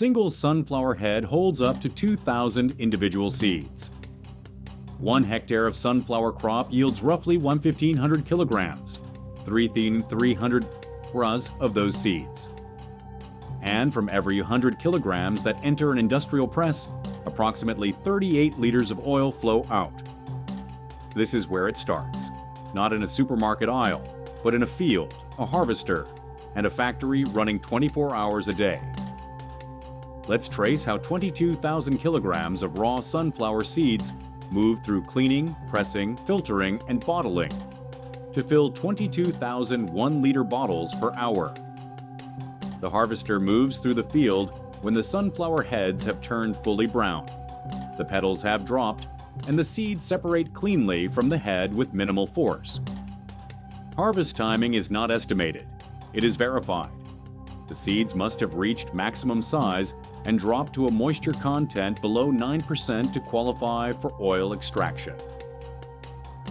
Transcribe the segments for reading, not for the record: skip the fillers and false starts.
single sunflower head holds up to 2,000 individual seeds. 1 hectare of sunflower crop yields roughly 1,500 kilograms, 300 ras of those seeds. And from every 100 kilograms that enter an industrial press, approximately 38 liters of oil flow out. This is where it starts, not in a supermarket aisle, but in a field, a harvester, and a factory running 24 hours a day. Let's trace how 22,000 kilograms of raw sunflower seeds move through cleaning, pressing, filtering, and bottling to fill 22,000 1-liter bottles per hour. The harvester moves through the field when the sunflower heads have turned fully brown. The petals have dropped, and the seeds separate cleanly from the head with minimal force. Harvest timing is not estimated. It is verified. The seeds must have reached maximum size and dropped to a moisture content below 9% to qualify for oil extraction.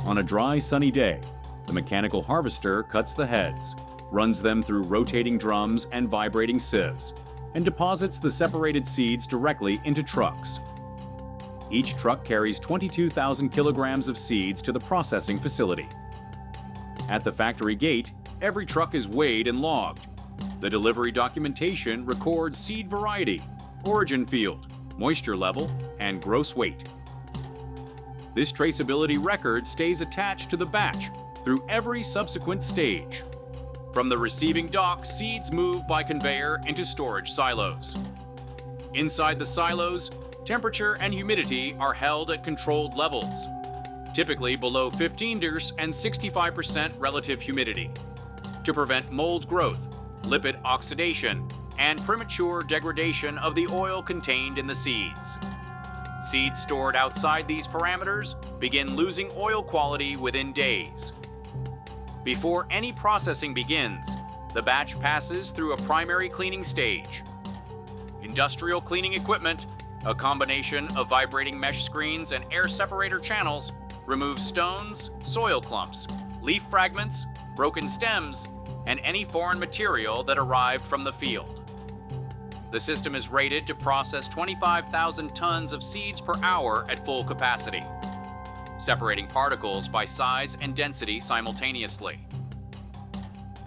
On a dry, sunny day, the mechanical harvester cuts the heads, runs them through rotating drums and vibrating sieves, and deposits the separated seeds directly into trucks. Each truck carries 22,000 kilograms of seeds to the processing facility. At the factory gate, every truck is weighed and logged. The delivery documentation records seed variety, origin field, moisture level, and gross weight. This traceability record stays attached to the batch through every subsequent stage. From the receiving dock, seeds move by conveyor into storage silos. Inside the silos, temperature and humidity are held at controlled levels, typically below 15 degrees and 65% relative humidity, to prevent mold growth, lipid oxidation, and premature degradation of the oil contained in the seeds. Seeds stored outside these parameters begin losing oil quality within days. Before any processing begins, the batch passes through a primary cleaning stage. Industrial cleaning equipment, a combination of vibrating mesh screens and air separator channels, removes stones, soil clumps, leaf fragments, broken stems, and any foreign material that arrived from the field. The system is rated to process 25,000 tons of seeds per hour at full capacity, separating particles by size and density simultaneously.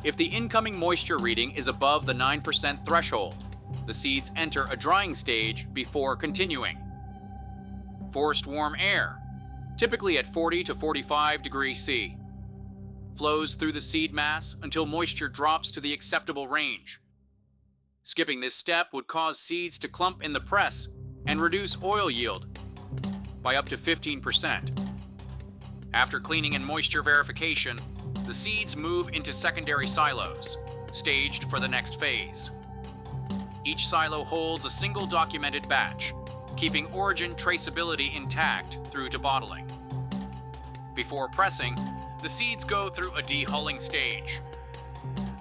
If the incoming moisture reading is above the 9% threshold, the seeds enter a drying stage before continuing. Forced warm air, typically at 40 to 45 degrees C, flows through the seed mass until moisture drops to the acceptable range. Skipping this step would cause seeds to clump in the press and reduce oil yield by up to 15%. After cleaning and moisture verification, the seeds move into secondary silos, staged for the next phase. Each silo holds a single documented batch, keeping origin traceability intact through to bottling. Before pressing, the seeds go through a dehulling stage.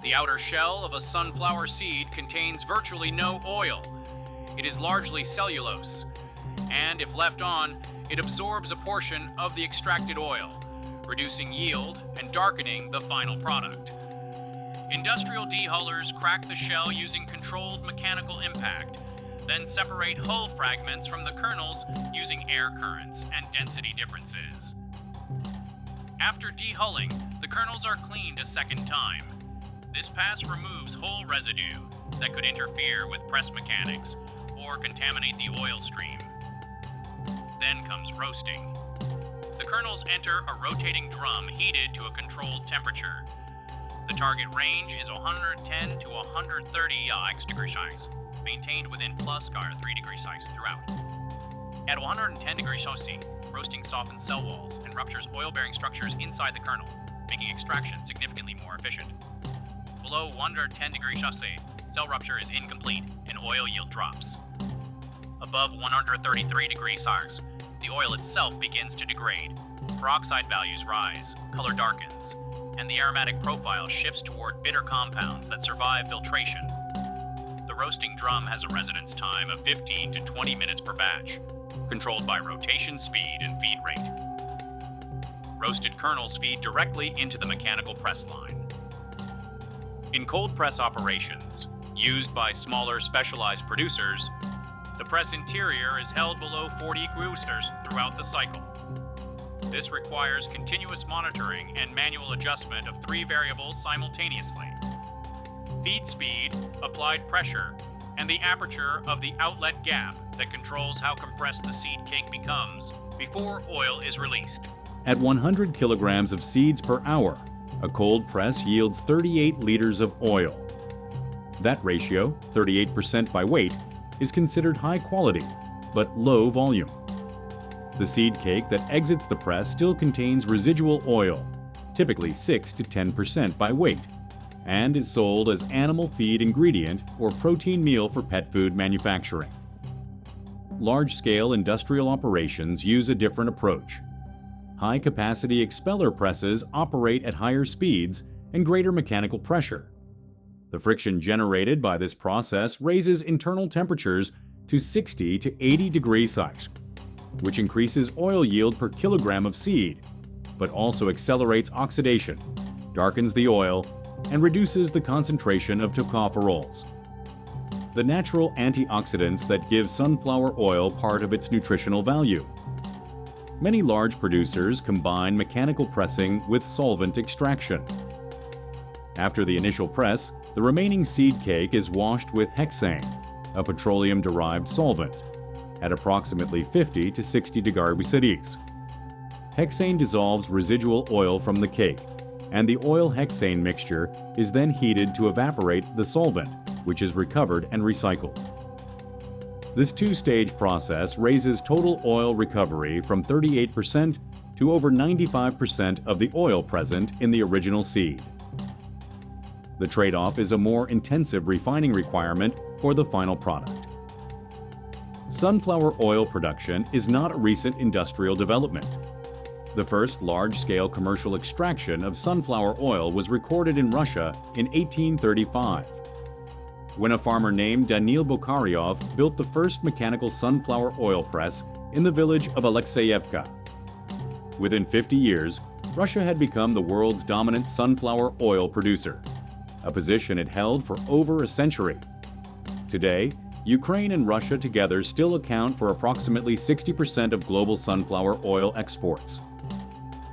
The outer shell of a sunflower seed contains virtually no oil. It is largely cellulose, and if left on, it absorbs a portion of the extracted oil, reducing yield and darkening the final product. Industrial dehullers crack the shell using controlled mechanical impact, then separate hull fragments from the kernels using air currents and density differences. After dehulling, the kernels are cleaned a second time. This pass removes hull residue that could interfere with press mechanics or contaminate the oil stream. Then comes roasting. The kernels enter a rotating drum heated to a controlled temperature. The target range is 110 to 130 degrees Celsius, maintained within plus 3 degrees Celsius throughout. At 110 degrees Celsius, roasting softens cell walls and ruptures oil-bearing structures inside the kernel, making extraction significantly more efficient. Below 110 degrees Celsius, cell rupture is incomplete and oil yield drops. Above 133 degrees Celsius, the oil itself begins to degrade. Peroxide values rise, color darkens, and the aromatic profile shifts toward bitter compounds that survive filtration. The roasting drum has a residence time of 15 to 20 minutes per batch, controlled by rotation speed and feed rate. Roasted kernels feed directly into the mechanical press line. In cold press operations, Used by smaller specialized producers, the press interior is held below 40 roosters throughout the cycle. This requires continuous monitoring and manual adjustment of 3 variables simultaneously: feed speed, applied pressure, and the aperture of the outlet gap that controls how compressed the seed cake becomes before oil is released. At 100 kilograms of seeds per hour, a cold press yields 38 liters of oil. That ratio, 38% by weight, is considered high quality, but low volume. The seed cake that exits the press still contains residual oil, typically 6 to 10% by weight, and is sold as animal feed ingredient or protein meal for pet food manufacturing. Large-scale industrial operations use a different approach. High-capacity expeller presses operate at higher speeds and greater mechanical pressure. The friction generated by this process raises internal temperatures to 60 to 80 degrees Celsius, which increases oil yield per kilogram of seed, but also accelerates oxidation, darkens the oil, and reduces the concentration of tocopherols, the natural antioxidants that give sunflower oil part of its nutritional value. Many large producers combine mechanical pressing with solvent extraction. After the initial press, the remaining seed cake is washed with hexane, a petroleum-derived solvent, at approximately 50 to 60 degrees Celsius. Hexane dissolves residual oil from the cake, and the oil-hexane mixture is then heated to evaporate the solvent, which is recovered and recycled. This two-stage process raises total oil recovery from 38% to over 95% of the oil present in the original seed. The trade-off is a more intensive refining requirement for the final product. Sunflower oil production is not a recent industrial development. The first large-scale commercial extraction of sunflower oil was recorded in Russia in 1835, when a farmer named Danil Bokharyov built the first mechanical sunflower oil press in the village of Alexeyevka. Within 50 years, Russia had become the world's dominant sunflower oil producer, a position it held for over a century. Today, Ukraine and Russia together still account for approximately 60% of global sunflower oil exports,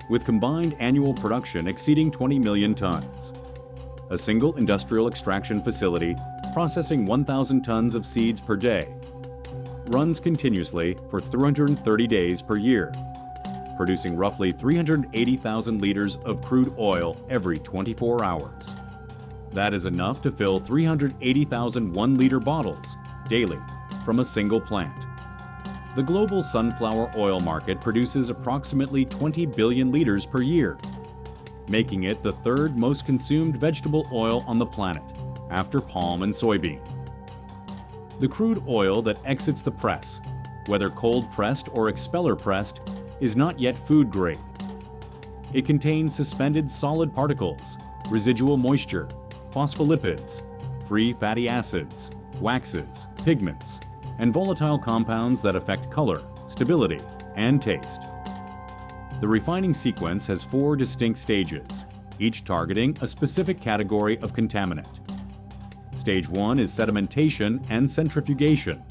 with combined annual production exceeding 20 million tons. A single industrial extraction facility processing 1,000 tons of seeds per day runs continuously for 330 days per year, producing roughly 380,000 liters of crude oil every 24 hours. That is enough to fill 380,000 one-liter bottles daily from a single plant. The global sunflower oil market produces approximately 20 billion liters per year, making it the third most consumed vegetable oil on the planet, after palm and soybean. The crude oil that exits the press, whether cold-pressed or expeller-pressed, is not yet food grade. It contains suspended solid particles, residual moisture, phospholipids, free fatty acids, waxes, pigments, and volatile compounds that affect color, stability, and taste. The refining sequence has 4 distinct stages, each targeting a specific category of contaminant. Stage 1 is sedimentation and centrifugation.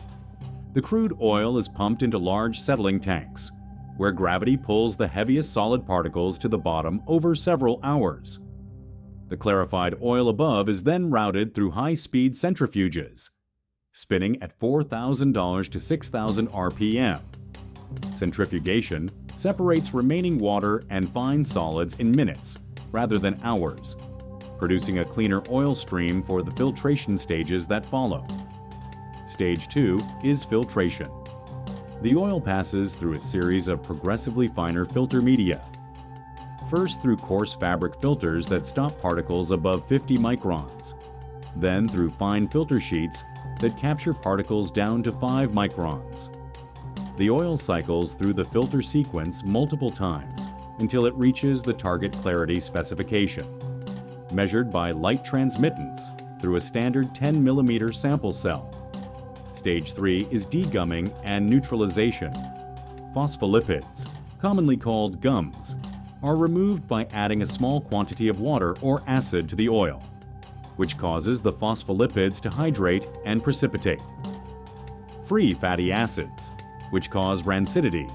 The crude oil is pumped into large settling tanks, where gravity pulls the heaviest solid particles to the bottom over several hours. The clarified oil above is then routed through high-speed centrifuges, spinning at $4,000 to 6,000 RPM. Centrifugation separates remaining water and fine solids in minutes rather than hours, producing a cleaner oil stream for the filtration stages that follow. Stage 2 is filtration. The oil passes through a series of progressively finer filter media. First through coarse fabric filters that stop particles above 50 microns, then through fine filter sheets that capture particles down to 5 microns. The oil cycles through the filter sequence multiple times until it reaches the target clarity specification, measured by light transmittance through a standard 10 mm sample cell. Stage 3 is degumming and neutralization. Phospholipids, commonly called gums, are removed by adding a small quantity of water or acid to the oil. which causes the phospholipids to hydrate and precipitate. Free fatty acids, which cause rancidity,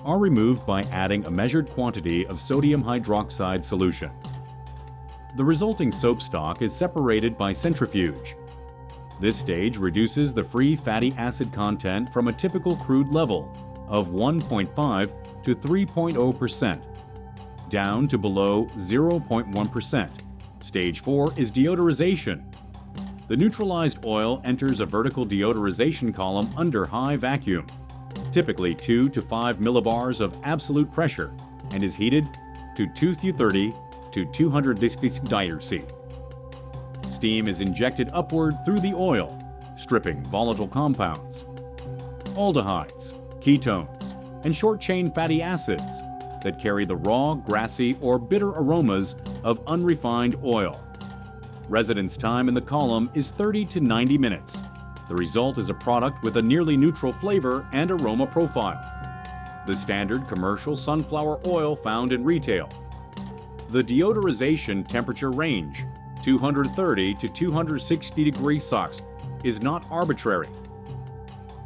are removed by adding a measured quantity of sodium hydroxide solution. The resulting soap stock is separated by centrifuge. This stage reduces the free fatty acid content from a typical crude level of 1.5 to 3.0%, down to below 0.1%. Stage 4 is deodorization. The neutralized oil enters a vertical deodorization column under high vacuum, typically 2 to 5 millibars of absolute pressure, and is heated to 230 to 200 degrees C. Steam is injected upward through the oil, stripping volatile compounds, aldehydes, ketones, and short-chain fatty acids that carry the raw, grassy, or bitter aromas of unrefined oil. Residence time in the column is 30 to 90 minutes. The result is a product with a nearly neutral flavor and aroma profile. The standard commercial sunflower oil found in retail. The deodorization temperature range, 230 to 260 degrees Celsius, is not arbitrary.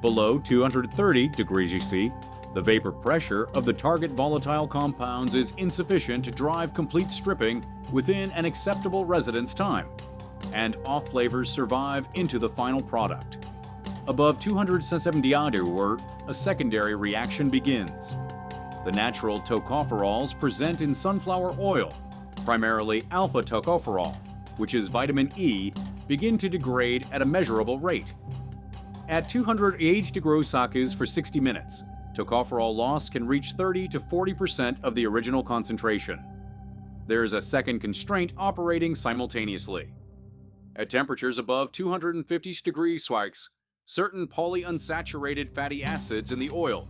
Below 230 degrees C, the vapor pressure of the target volatile compounds is insufficient to drive complete stripping within an acceptable residence time, and off flavors survive into the final product. Above 270 or a secondary reaction begins. The natural tocopherols present in sunflower oil, primarily alpha tocopherol, which is vitamin E, begin to degrade at a measurable rate. At 208 degrees Celsius for 60 minutes, tocopherol loss can reach 30 to 40% of the original concentration. There is a second constraint operating simultaneously. At temperatures above 250 degrees Celsius, certain polyunsaturated fatty acids in the oil,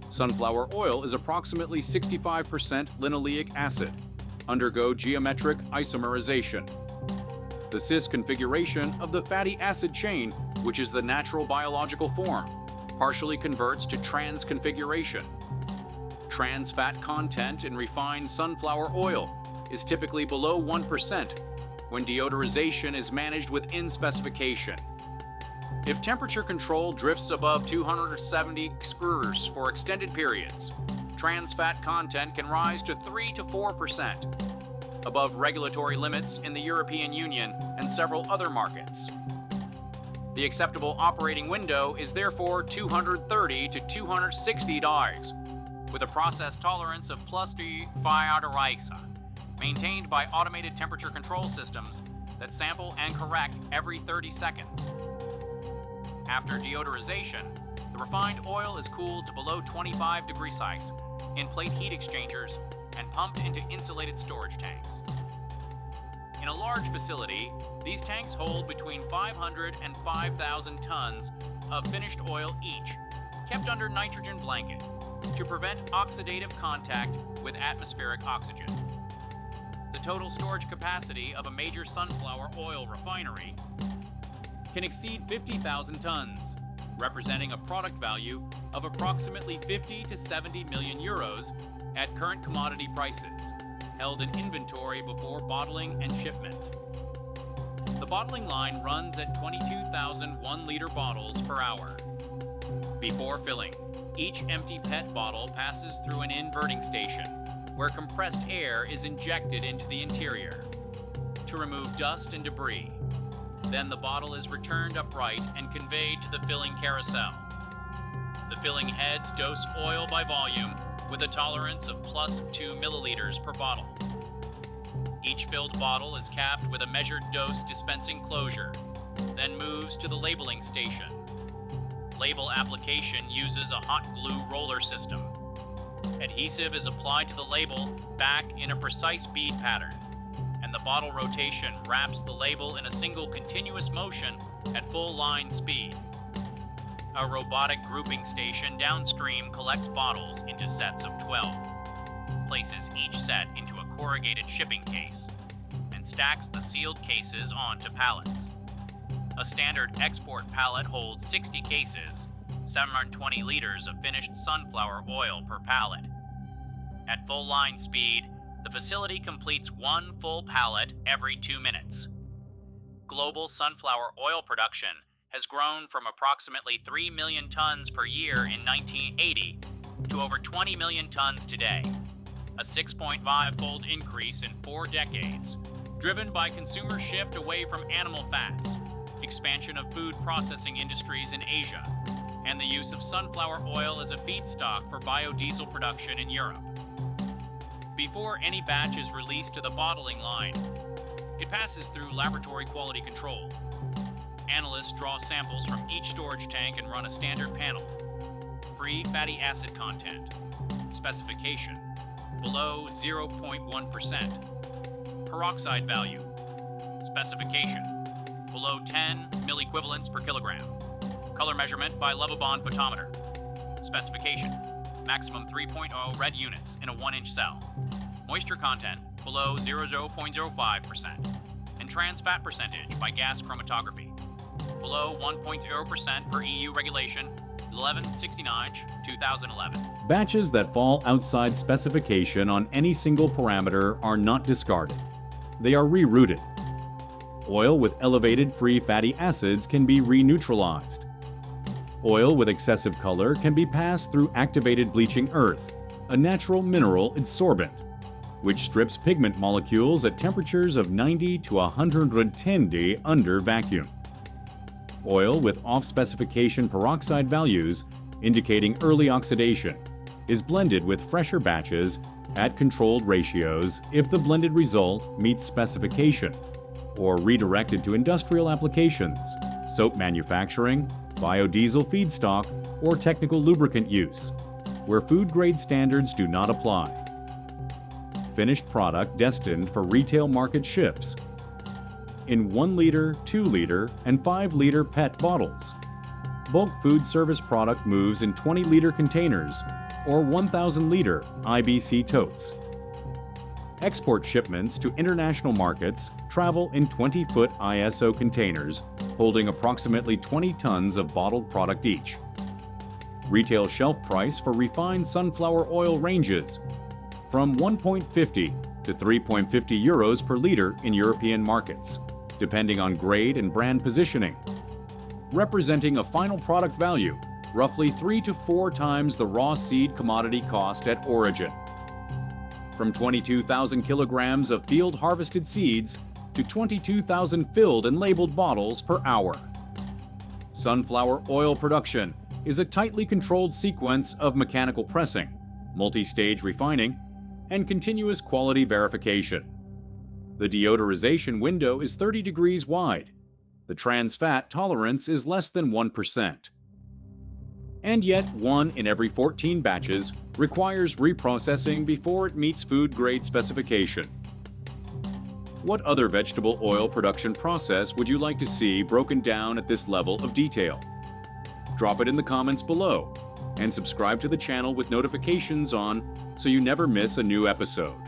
sunflower oil is approximately 65% linoleic acid, undergo geometric isomerization. The cis configuration of the fatty acid chain, which is the natural biological form, partially converts to trans configuration. Trans fat content in refined sunflower oil is typically below 1% when deodorization is managed within specification. If temperature control drifts above 270 degrees for extended periods, trans fat content can rise to 3 to 4%, above regulatory limits in the European Union and several other markets. The acceptable operating window is therefore 230 to 260 degrees, with a process tolerance of +5 maintained by automated temperature control systems that sample and correct every 30 seconds. After deodorization, the refined oil is cooled to below 25 degrees Celsius in plate heat exchangers and pumped into insulated storage tanks. In a large facility, these tanks hold between 500 and 5,000 tons of finished oil each, kept under nitrogen blanket to prevent oxidative contact with atmospheric oxygen. The total storage capacity of a major sunflower oil refinery can exceed 50,000 tons, representing a product value of approximately 50 to 70 million euros at current commodity prices, held in inventory before bottling and shipment. The bottling line runs at 22,000 1-liter bottles per hour. Before filling, each empty PET bottle passes through an inverting station, where compressed air is injected into the interior to remove dust and debris. Then the bottle is returned upright and conveyed to the filling carousel. The filling heads dose oil by volume with a tolerance of +2 milliliters per bottle. Each filled bottle is capped with a measured dose dispensing closure, then moves to the labeling station. Label application uses a hot glue roller system. Adhesive is applied to the label back in a precise bead pattern, and the bottle rotation wraps the label in a single continuous motion at full line speed. A robotic grouping station downstream collects bottles into sets of 12, places each set into a corrugated shipping case, and stacks the sealed cases onto pallets. A standard export pallet holds 60 cases, 720 liters of finished sunflower oil per pallet. At full line speed, the facility completes one full pallet every 2 minutes. global sunflower oil production has grown from approximately 3 million tons per year in 1980 to over 20 million tons today, a 6.5-fold increase in 4 decades, driven by consumer shift away from animal fats, expansion of food processing industries in Asia, and the use of sunflower oil as a feedstock for biodiesel production in Europe. Before any batch is released to the bottling line, it passes through laboratory quality control. Analysts draw samples from each storage tank and run a standard panel. Free fatty acid content. Specification: below 0.1%. Peroxide value. Specification: below 10 milliequivalents per kilogram. Color measurement by Lovibond photometer. Specification: maximum 3.0 red units in a 1-inch cell. Moisture content below 0.05%. And trans fat percentage by gas chromatography below 1.0% per EU regulation 1169/2011. Batches that fall outside specification on any single parameter are not discarded. They are rerouted. Oil with elevated free fatty acids can be reneutralized. Oil with excessive color can be passed through activated bleaching earth, a natural mineral adsorbent, which strips pigment molecules at temperatures of 90 to 110 degrees under vacuum. Oil with off-specification peroxide values, indicating early oxidation, is blended with fresher batches at controlled ratios if the blended result meets specification, or redirected to industrial applications, soap manufacturing, biodiesel feedstock, or technical lubricant use, where food-grade standards do not apply. Finished product destined for retail market ships in 1-liter, 2-liter, and 5-liter PET bottles. Bulk food service product moves in 20-liter containers or 1,000-liter IBC totes. Export shipments to international markets travel in 20-foot ISO containers holding approximately 20 tons of bottled product each. Retail shelf price for refined sunflower oil ranges from 1.50 to 3.50 euros per liter in European markets, depending on grade and brand positioning, representing a final product value roughly 3 to 4 times the raw seed commodity cost at origin. From 22,000 kilograms of field harvested seeds to 22,000 filled and labeled bottles per hour. Sunflower oil production is a tightly controlled sequence of mechanical pressing, multi-stage refining, and continuous quality verification. The deodorization window is 30 degrees wide. The trans fat tolerance is less than 1%. And yet, 1 in every 14 batches requires reprocessing before it meets food grade specification. What other vegetable oil production process would you like to see broken down at this level of detail? Drop it in the comments below, and subscribe to the channel with notifications on so you never miss a new episode.